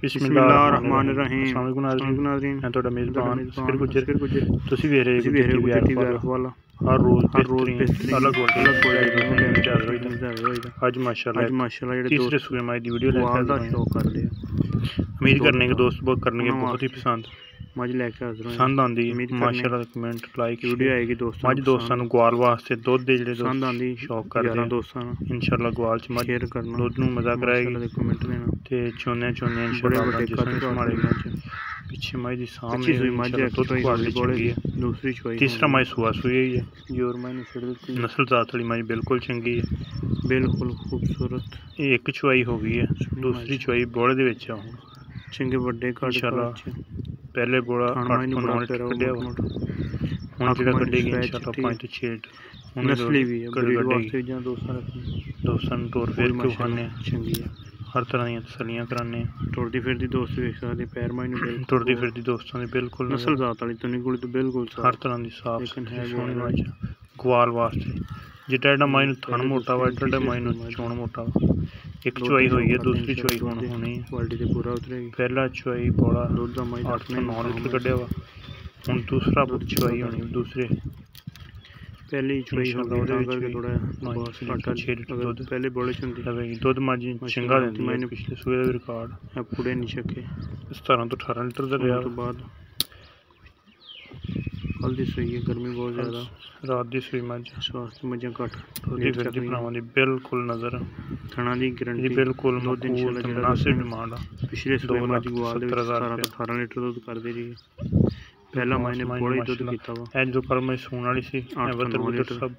बिस्मिल्लाहिर्रहमानिर्रहीम। नाज़रीन, मैं ਤੁਹਾਡਾ ਮੇਜ਼ਬਾਨ ज़कीर गुज्जर ਤੁਸੀਂ ਵੇਖ ਰਹੇ हो हर रोज़ अलग आज माशाल्लाह तीसरे सूर्य माह की वीडियो लेकर उम्मीद करने के दोस्त बहुत ही पसंद पसंद आती है। माशाल्लाह कमेंट लाइक वीडियो आएगी दोस्तों ग्वाल वास्ते दुध के ਜਿਹੜੇ ਪਸੰਦ ਆਂਦੀ ਸ਼ੌਕ ਕਰਦੇ ਆ ਦੋਸਤਾਂ ਨੂੰ ਇਨਸ਼ਾਅੱਲਾ ग्वाल ਚ ਮੱਝ ਸ਼ੇਅਰ ਕਰਨਾ ਦੁੱਧ ਨੂੰ ਮਜ਼ਾ ਕਰਾਏਗੀ ਕਮੈਂਟ ਦੇਣਾ ਤੇ ਚੋਨੇ ਇਨਸ਼ਾਅੱਲਾ ਜਿਸਮ ਸੰਭਾਲੇਗੀ पीछे माई दी सामने सुई मझ है दूसरी चुवाई तीसरा माई सुआ सुई है जोर माई ने छड़ दी नस्ल जात वाली माई बिल्कुल चंगी है बिल्कुल खूबसूरत ये एक चुवाई हो गई है दूसरी चुवाई बोड़े दे विच चंगे बड़े इंशाअल्लाह पहले बोड़ा 8 ਤੋਂ 9 लीटर कड्डिया हुण जेड़ा कड्डेगी इंशाअल्लाह 5 ਤੋਂ 6 लीटर नस्ली भी है ब्रीड वास्ते जां दोस्तां नूं टोर फेर के खाने चंगी है हर तरह दी तसलियां कराने टुरदी फिरदी दोस्त वेख सकदे पैर माई नूं टुरदी फिरदी दोस्तां दे बिल्कुल नस्ल जात वाली तो निकल तो बिल्कुल हर तरह दी साफ सोहनी मझ ग्वाल वास्ते जिटा एडा माई नूं थण मोटा वा एडा माई नूं चोण मोटा वा एक चुवाई हुई है दूसरी चुवाई हुण होनी क्वालिटी ते पूरा उतरेगी पहला चुवाई बोला दुध दा माई 8 ਤੋਂ 9 लीटर कड्डिया वा हुण दूसरा चुवाई होनी दूसरे पहली चुवाई करके थोड़ा 6 लीटर दुध पहले बोले चुंदी दुध माजी चंगा देंदी मैंने पिछले सूए का रिकॉर्ड है पूरे नहीं छके 17 ਤੋਂ 18 लीटर का रहा तो बाद कल दी सूई है गर्मी बहुत ज़्यादा रात दी सूई मझ स्वास्थ्य मझां घट दुधी फिरदी भरावां दी बिल्कुल नज़र थणा दी गारंटी बिल्कुल मुनासिब डिमांड पिछले सूए मझ ग्वाल 17 ਤੋਂ 18 लीटर दुध कर दे रही पहला महीने बड़ा ही दुध कीता वा ए जो कल मैं सूण वाली सी लीटर सब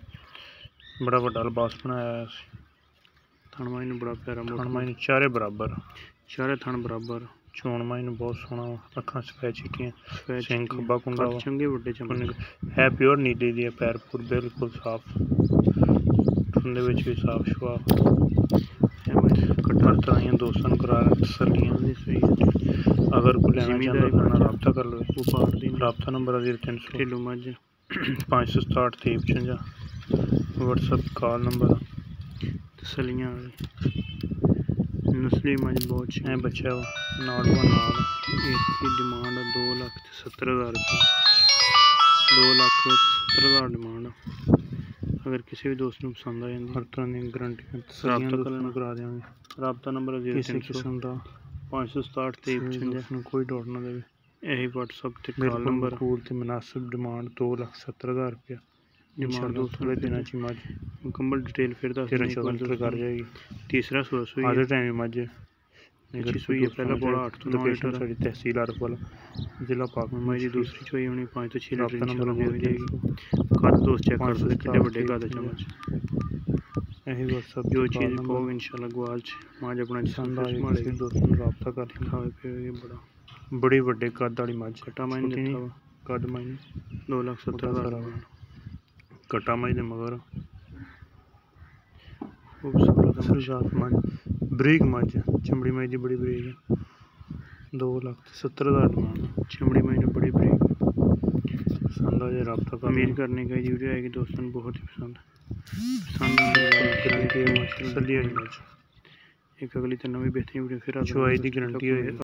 बड़ा वड्डा लिबास बनाया थण माई नूं बड़ा प्यारा थण माई नूं चारे थण बराबर चोण माई नूं बहुत सोहना अखां सफेद चिट्टियां सिंग खब्बा कुंडा चंगे वड्डे चमड़े है प्योर नीले दी पैर पूर बिल्कुल साफ ठुंडे विच भी साफ शवाफ हर तरह दियां दोस्तां नूं करा तसल्लियां अगर कोई लेना चाहता है रब्ता कर लो व्यापार दी रब्ता नंबर 0300 किलो मझ 567 53 व्हाट्सएप कॉल नंबर तसलियां नस्ली मझ बहुत है बच्चा नाड़वा नाल इसकी डिमांड 2,70,000 रुपये 2,70,000 डिमांड अगर किसी भी दोस्त को पसंद आ जाती हर तरह की गारंटी तसलियां करा देंगे रब्ता नंबर 0300 567 53 कोई डाउट ना दे यही व्हाट्सएप ते कॉल नंबर पूरी मुनासिब डिमांड 2,70,000 रुपया डिमांड थोड़े दिनों च मझ मुकम्मल डिटेल फिर 13-14 लीटर कर जाएगी तीसरा सूई आधे टाइम मझ सूई है पहला बोला 8 ਤੋਂ 9 लीटर साड़ी तहसील अरफल जिला पाक मई की दूसरी चुवाई होनी 5 ਤੋਂ 6 लीटर नंबर हो जाएगी कद दोस्त चेक कर सकते कितने बड़े कद चम्मच यही व्हाट्सएप जो चीज़ कहोगे इंशाल्लाह ग्वाल मझ अपना पसंद आ जाएगी दोस्तों रब्ता कर खावे पिओगे बड़ा बड़ी बड़े कद वाली मझ कटा माई कद माई 2,70,000 कटा मई दे मगर खूबसूरत मझ बरीक मझ चमड़ी मई की बड़ी बरीक है 2,70,000 डिमांड चमड़ी मई ने बड़ी बरीक पसंद आ जाए रब्ता कर उम्मीद करने का वीडियो आएगी दोस्तों बहुत ही पसंद तसल्ली वाली मझ एक अगली तो नवी बेहतरीन वीडियो फिर चुवाई की गारंटी